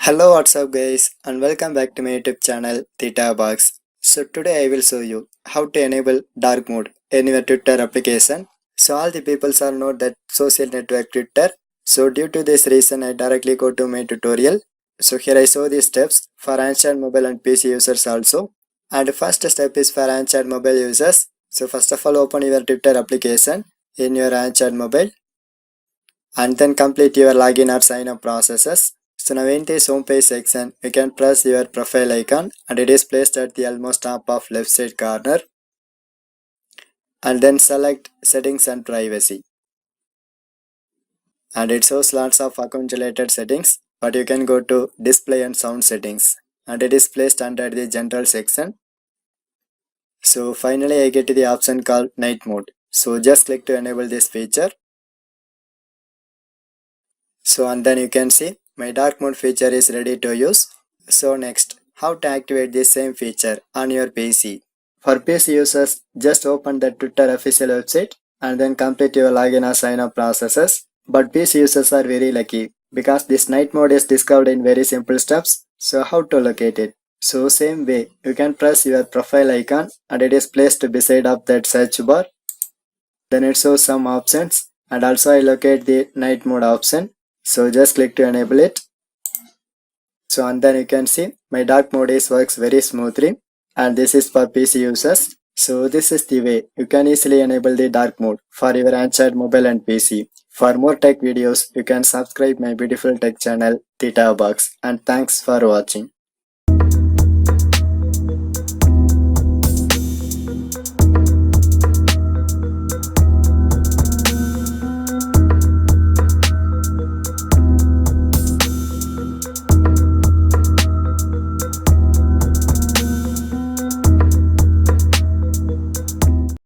Hello, what's up guys, and welcome back to my YouTube channel Theta Box. So today I will show you how to enable dark mode in your Twitter application. So all the people are know that social network Twitter. So due to this reason I directly go to my tutorial. So here I show the steps for Android mobile and PC users also. And the first step is for Android mobile users. So first of all open your Twitter application in your Android mobile and then complete your login or sign up processes. So now in this home page section, you can press your profile icon and it is placed at the almost top of left side corner, and then select settings and privacy, and it shows lots of account related settings, but you can go to display and sound settings and it is placed under the general section. So finally I get to the option called night mode. So just click to enable this feature. So and then you can see my dark mode feature is ready to use. So next, how to activate this same feature on your PC. For PC users, just open the Twitter official website and then complete your login or sign up processes. But PC users are very lucky because this night mode is discovered in very simple steps. So how to locate it? So same way, you can press your profile icon and it is placed beside of that search bar. Then it shows some options and also I locate the night mode option. So just click to enable it. So and then you can see my dark mode is works very smoothly, and this is for PC users. So this is the way you can easily enable the dark mode for your Android mobile and PC. For more tech videos, you can subscribe my beautiful tech channel Theta Box, and thanks for watching.